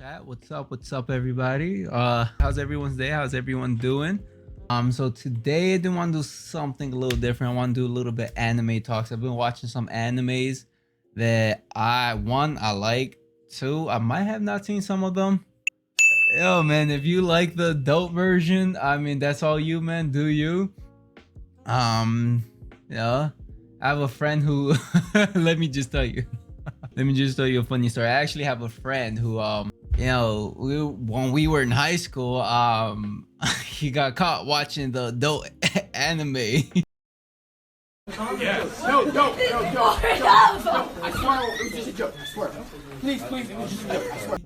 chat. What's up everybody? How's everyone's day? How's everyone doing? So today I didn't want to do something a little different. I want to do a little bit anime talks. I've been watching some animes that I like. Two, I might have not seen some of them. Yo man, if you like the dope version, I mean that's all you, man. Do you? Um yeah. I have a friend who let me just tell you. Let me just tell you a funny story. I actually have a friend who when we were in high school, he got caught watching the adult anime. Yes. No, don't. I swear it was just a joke. I swear. Please, it was just a joke. I swear.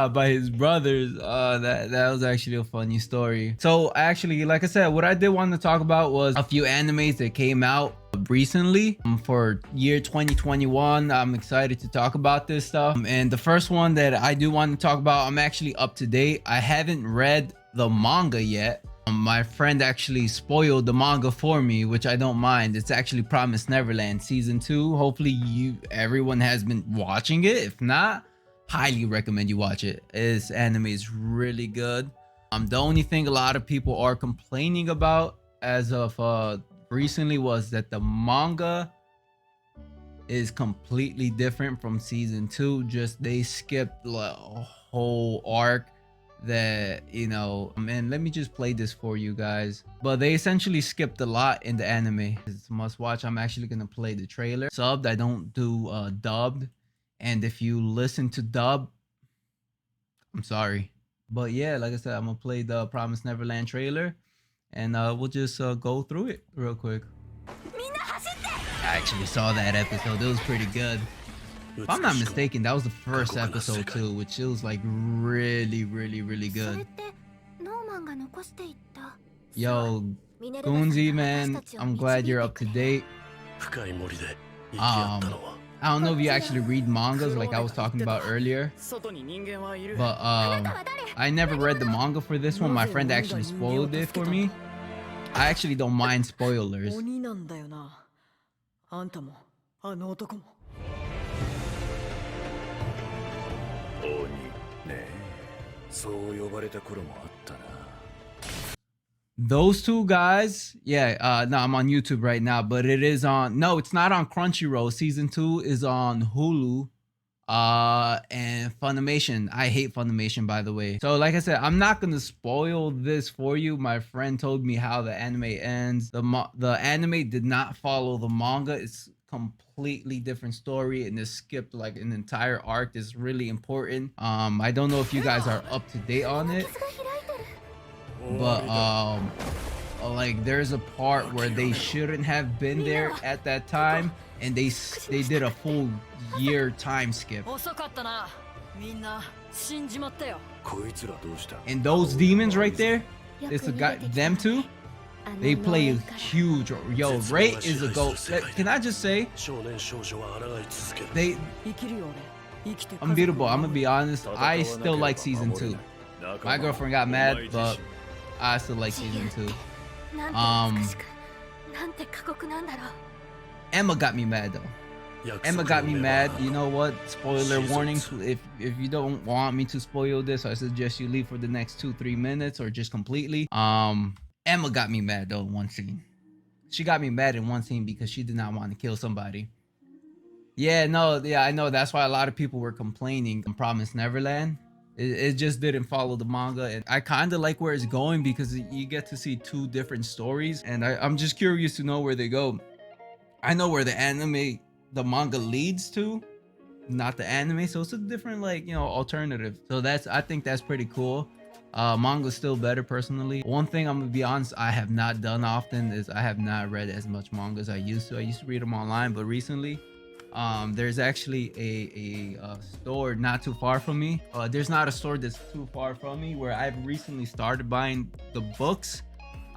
By his brothers. That was actually a funny story. So actually, like I said, what I did want to talk about was a few animes that came out recently for year 2021. I'm excited to talk about this stuff. And the first one that I do want to talk about, I'm actually up to date. I haven't read the manga yet. My friend actually spoiled the manga for me, which I don't mind. It's actually Promised Neverland season 2. Hopefully everyone has been watching it. If not, highly recommend you watch it. This anime is really good. The only thing a lot of people are complaining about as of recently was that the manga is completely different from season 2. Just they skipped like a whole arc that, you know, and let me just play this for you guys. But they essentially skipped a lot in the anime. It's a must watch. I'm actually gonna play the trailer subbed. I don't do dubbed, and if you listen to dub, I'm sorry. But yeah, like I said, I'm gonna play the Promised Neverland trailer, and we'll just go through it real quick. I actually saw that episode. It was pretty good. If I'm not mistaken, that was the first episode too, which was like really good. Yo, Gunzi, man, I'm glad you're up to date. I don't know if you actually read mangas like I was talking about earlier, but I never read the manga for this one. My friend actually spoiled it for me. I actually don't mind spoilers. Those two guys, yeah, no, I'm on YouTube right now, but it is on, no, it's not on Crunchyroll. Season 2 is on Hulu and Funimation. I hate Funimation, by the way. So like I said, I'm not gonna spoil this for you. My friend told me how the anime ends. The anime did not follow the manga. It's completely different story, and it skipped like an entire arc that's really important. I don't know if you guys are up to date on it, but like there's a part where they shouldn't have been there at that time, and they did a full year time skip. And those demons right there, it's a guy, them two, they play a huge. Yo, Ray is a goat. Can I just say, they unbeatable. I'm gonna be honest, I still like season 2. My girlfriend got mad, but I still like season 2. Emma got me mad though. Emma got me mad. You know what? Spoiler warnings. If you don't want me to spoil this, I suggest you leave for the next 2-3 minutes or just completely. Emma got me mad though in one scene. She got me mad in one scene because she did not want to kill somebody. Yeah, no, yeah, I know. That's why a lot of people were complaining on Promised Neverland. It just didn't follow the manga, and I kind of like where it's going because you get to see two different stories, and I'm just curious to know where they go. I know where the manga leads to, not the anime, so it's a different, like, you know, alternative. So I think that's pretty cool. Manga's still better personally. One thing I'm gonna be honest, I have not done often is I have not read as much manga as I used to. I used to read them online, but recently there's actually a store not too far from me. There's not a store that's too far from me where I've recently started buying the books.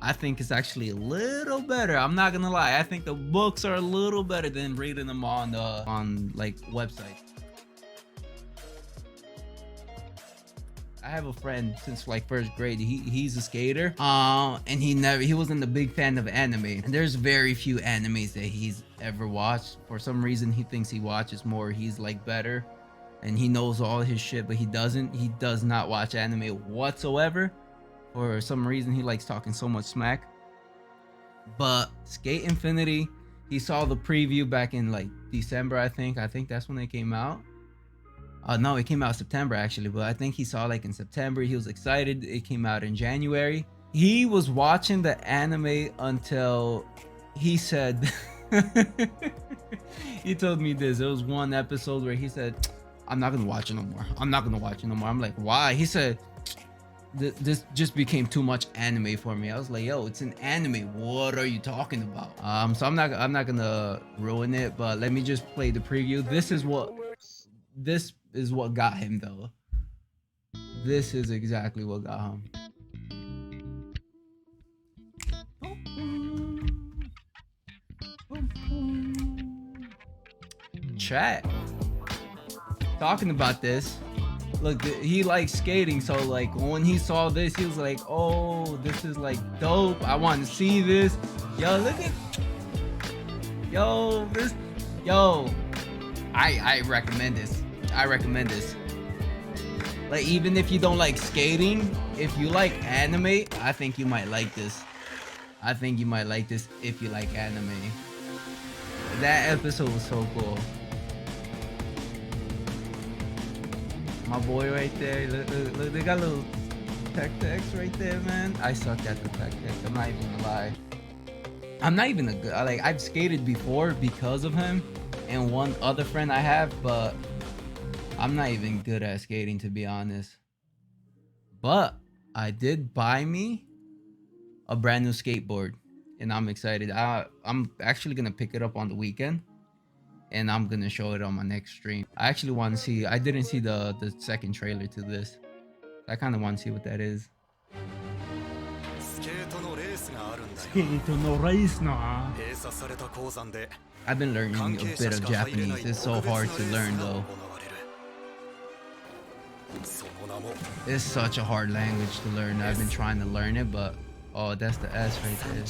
I think it's actually a little better. I'm not gonna lie. I think the books are a little better than reading them on like websites. I have a friend since like first grade. He's a skater. And he wasn't a big fan of anime. And there's very few animes that he's ever watched. For some reason, he thinks he watches more. He's like better. and he knows all his shit, but he does not watch anime whatsoever. For some reason, he likes talking so much smack. But Skate Infinity, he saw the preview back in like December, I think that's when it came out. No, it came out September actually, but I think he saw like in September. He was excited. It came out in January. He was watching the anime until he said he told me this. There was one episode where he said, I'm not gonna watch it no more. I'm like, why? He said, this just became too much anime for me. I was like, yo, it's an anime. What are you talking about? So I'm not gonna ruin it, but let me just play the preview. This is what got him though. This is exactly what got him. Chat talking about this. Look, he likes skating, so like when he saw this, he was like, oh, this is like dope. I want to see this. Yo, look at I recommend this. Like, even if you don't like skating, if you like anime, I think you might like this. If you like anime. That episode was so cool. My boy right there. Look, they got a little tech right there, man. I suck at the tech. I'm not even gonna lie. I'm not even a good, like, I've skated before because of him and one other friend I have, but I'm not even good at skating, to be honest. But I did buy me a brand new skateboard, and I'm excited. I'm actually gonna pick it up on the weekend, and I'm gonna show it on my next stream. I actually want to see. I didn't see the second trailer to this. I kind of want to see what that is. I've been learning a bit of Japanese. It's so hard to learn though. It's such a hard language to learn. I've been trying to learn it, but oh, that's the S right there.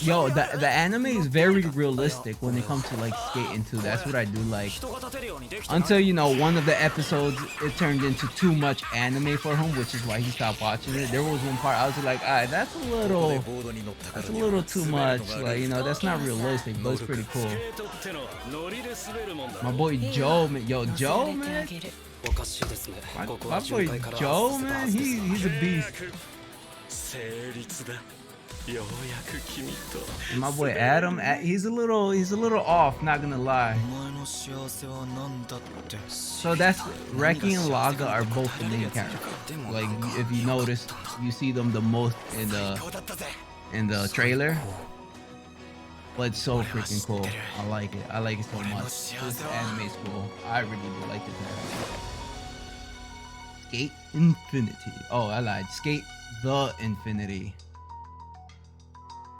Yo, the anime is very realistic when it comes to like skating too. That's what I do like. Until, you know, one of the episodes, it turned into too much anime for him, which is why he stopped watching it. There was one part I was like, alright, that's a little too much. Like, you know, that's not realistic, but it's pretty cool. My boy Joe, man. Yo, Joe, man. My boy Joe, man, he's a beast. And my boy Adam, he's a little off, not gonna lie. So that's Reki and Laga are both the main characters. Like, if you notice, you see them the most in the trailer. But it's so freaking cool. I like it so much. This anime is cool. I really do like this anime. Skate Infinity. Oh, I lied. Skate the Infinity.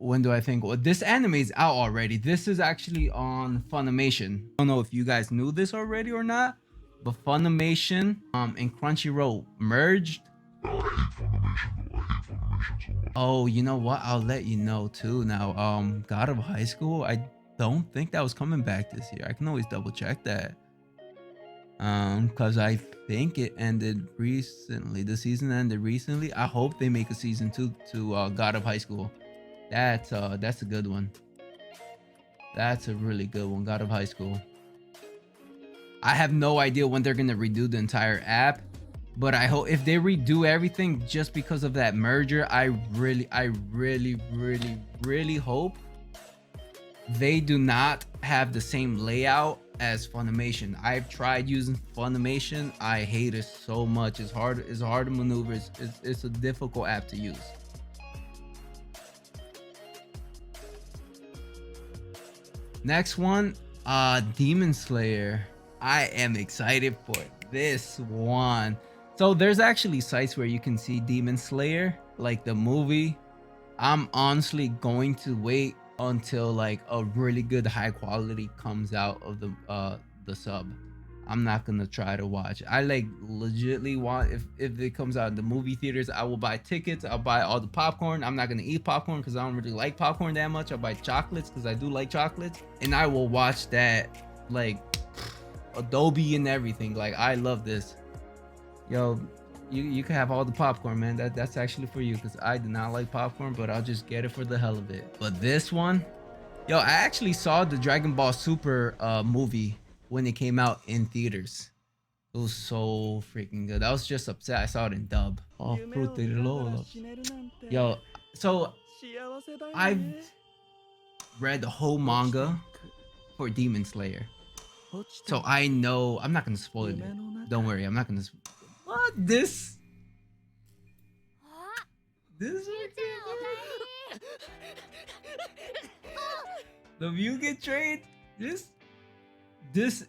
When do I think? Well, this anime is out already. This is actually on Funimation. I don't know if you guys knew this already or not, but Funimation and Crunchyroll merged. I hate Funimation. Oh, you know what? I'll let you know too now. God of High School, I don't think that was coming back this year. I can always double check that. Because I think it ended recently. The season ended recently. I hope they make a season 2 to God of High School. That's a good one. That's a really good one. God of High School. I have no idea when they're gonna redo the entire app, but I hope if they redo everything just because of that merger, I really hope they do not have the same layout as Funimation. I've tried using Funimation. I hate it so much. It's hard to maneuver. It's a difficult app to use. Next one, Demon Slayer. I am excited for this one. So there's actually sites where you can see Demon Slayer, like the movie. I'm honestly going to wait until like a really good high quality comes out of the sub. I'm not gonna try to watch. I like legitly want, if it comes out in the movie theaters, I will buy tickets. I'll buy all the popcorn. I'm not gonna eat popcorn because I don't really like popcorn that much. I'll buy chocolates because I do like chocolates, and I will watch that like Adobe and everything. Like I love this. Yo, you can have all the popcorn, man. That's actually for you because I do not like popcorn, but I'll just get it for the hell of it. But this one, yo, I actually saw the Dragon Ball Super movie when it came out in theaters. It was so freaking good. I was just upset I saw it in dub. Oh, Frutti Lola. Yo, so I've read the whole manga for Demon Slayer. So I know, I'm not gonna spoil it. Don't worry, I'm not gonna. What? This? This? The Mugen Train? This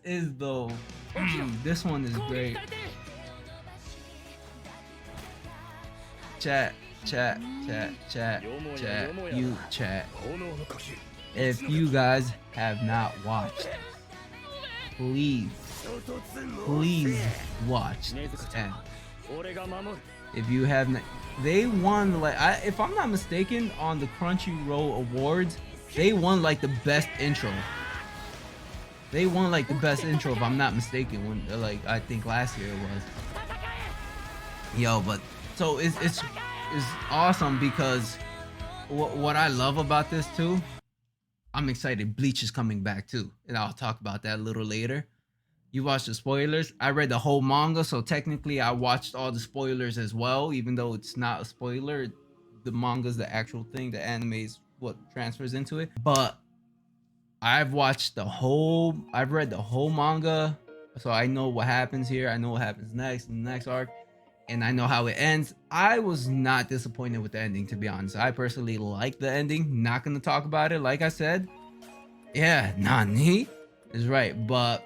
is the. This one is great. Chat. You chat. If you guys have not watched, please watch this. And if you have not, they won like if I'm not mistaken on the Crunchyroll Awards, they won like the best intro. They won like the best intro if I'm not mistaken, when like I think last year it was. Yo, but so it's awesome because what I love about this too, I'm excited. Bleach is coming back too, and I'll talk about that a little later. You watched the spoilers. I read the whole manga, so technically I watched all the spoilers as well, even though it's not a spoiler. The manga's the actual thing, the anime is what transfers into it. But I've read the whole manga, so I know what happens here. I know what happens next in the next arc, and I know how it ends. I was not disappointed with the ending, to be honest. I personally like the ending. Not gonna talk about it, like I said. Yeah, Nani is right, but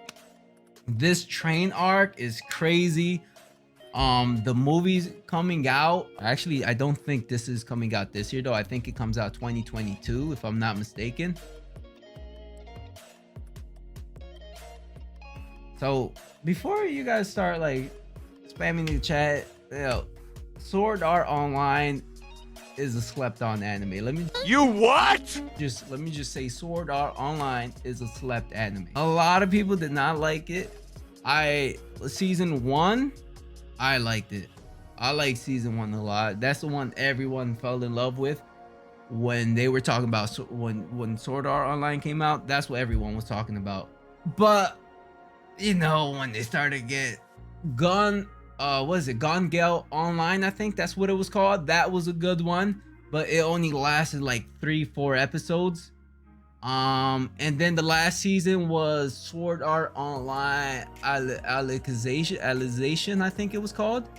this train arc is crazy. The movie's coming out. Actually, I don't think this is coming out this year though. I think it comes out 2022, if I'm not mistaken. So before you guys start like spamming the chat, you know, Sword Art Online is a slept-on anime. Let me just say Sword Art Online is a slept anime. A lot of people did not like it. Season 1, I liked it. I like season 1 a lot. That's the one everyone fell in love with when they were talking about when Sword Art Online came out. That's what everyone was talking about. But you know, when they started get Gone Gale Online, I think that's what it was called. That was a good one, but it only lasted like 3-4 episodes. And then the last season was Sword Art Online Alicization, I think it was called.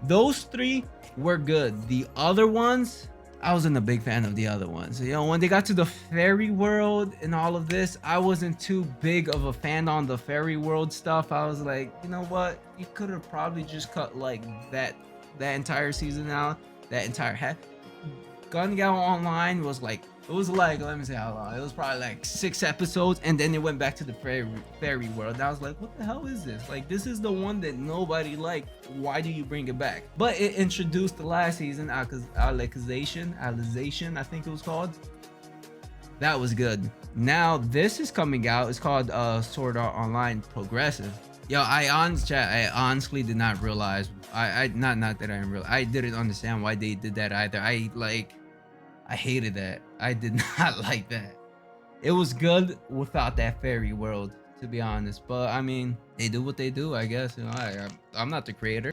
Those 3 were good. The other ones, I wasn't a big fan of the other ones. You know, when they got to the fairy world and all of this, I wasn't too big of a fan on the fairy world stuff. I was like, you know what? You could have probably just cut like that entire season out, that entire half. Gun Gale Online was like, let me see how long. It was probably like 6 episodes, and then it went back to the fairy world. And I was like, what the hell is this? Like, this is the one that nobody liked. Why do you bring it back? But it introduced the last season, Alicization, I think it was called. That was good. Now this is coming out. It's called Sword Art Online Progressive. Yo, I honestly did not realize. I didn't realize. I didn't understand why they did that either. I hated that. I did not like that. It was good without that fairy world, to be honest. But I mean, they do what they do, I guess. You know, I'm not the creator.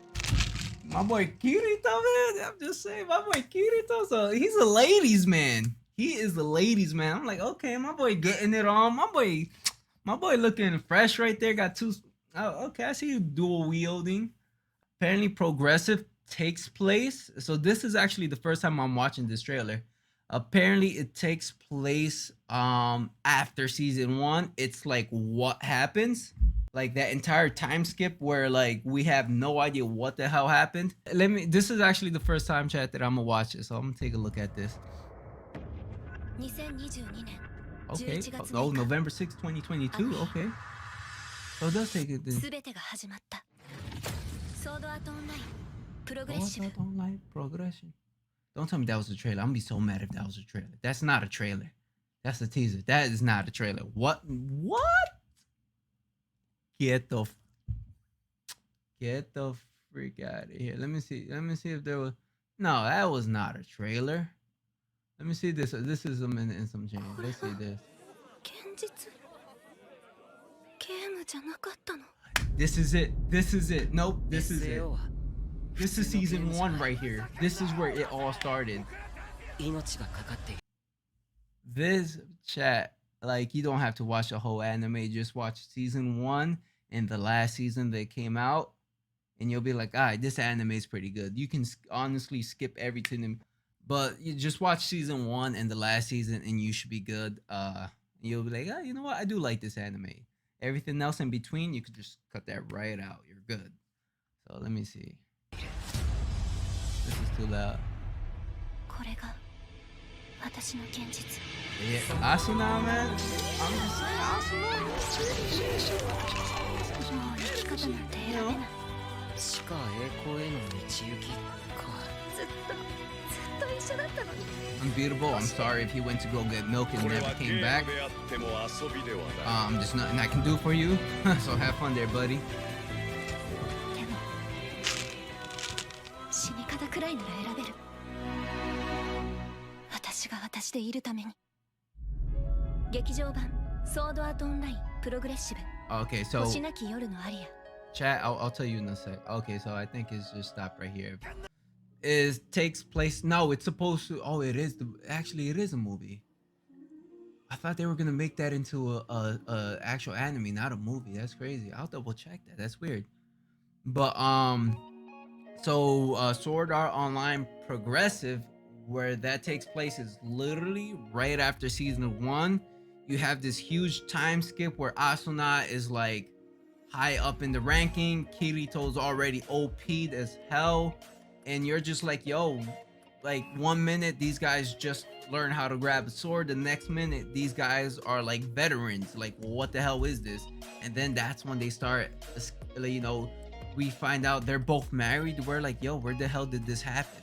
My boy Kirito, man. I'm just saying, my boy Kirito. So he's a ladies' man. He is the ladies' man. I'm like, okay, my boy getting it on. My boy looking fresh right there. Got 2. Oh, okay, I see you dual wielding. Apparently, Progressive takes place. So this is actually the first time I'm watching this trailer. Apparently it takes place after season 1. It's like what happens, like that entire time skip where like we have no idea what the hell happened. This is actually the first time, chat, that I'm gonna watch it, so I'm gonna take a look at this. Okay. Oh, November 6th, 2022. Okay. So it does take it. 全てが始まった。ソードアートオンラインプログレッシブ。 Don't like progression. Don't tell me that was a trailer. I'm gonna be so mad if that was a trailer. That's not a trailer. That's a teaser. That is not a trailer. What? Get the freak out of here. Let me see if there was. No, that was not a trailer. Let me see this. This is a minute and some change. Let's see this. 現実ゲームじゃなかったの。 This is it. Nope, this is it. This is season 1 right here. This is where it all started. This chat, like, you don't have to watch the whole anime. Just watch season 1 and the last season that came out, and you'll be like, alright, this anime is pretty good. You can honestly skip everything, but you just watch season 1 and the last season, and you should be good. You'll be like, oh, you know what? I do like this anime. Everything else in between, you could just cut that right out. You're good. So let me see. This is too loud. これが私の現実。 Yeah, Asuna, man. I'm just saying, Asuna. もう生き方なんて選べない。地下栄光への道行きか。ずっと一緒だったのに。 Unbeatable. I'm sorry if he went to go get milk and never came back. There's nothing I can do for you. So have fun there, buddy. でも死に方くらいなら選べる。私が私でいるために。劇場版ソードアートオンラインプログレッシブ。 Okay, so 星なき夜のアリア。 chat, I'll tell you in a sec. Okay, so I think it's just stopped right here. It takes place. No, it's supposed to. Oh, it is. Actually, it is a movie. I thought they were gonna make that into a actual anime, not a movie. That's crazy. I'll double check that. That's weird. But so Sword Art Online Progressive, where that takes place, is literally right after season 1. You have this huge time skip where Asuna is like high up in the ranking. Kirito's already OP'd as hell. And you're just like, yo, like 1 minute these guys just learn how to grab a sword, the next minute these guys are like veterans. Like, what the hell is this? And then that's when they start, you know, we find out they're both married. We're like, yo, where the hell did this happen?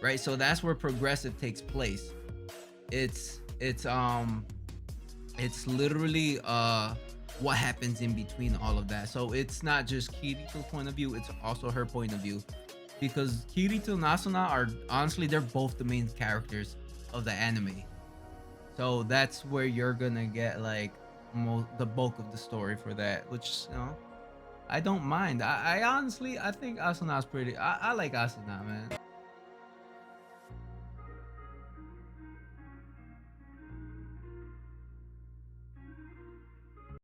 Right? So that's where Progressive takes place. It's literally what happens in between all of that. So it's not just Kirito's point of view, it's also her point of view. Because Kirito and Asuna are, honestly, they're both the main characters of the anime. So that's where you're gonna get like the bulk of the story for that, which, you know, I don't mind. I honestly, I think Asuna's pretty. I like Asuna, man.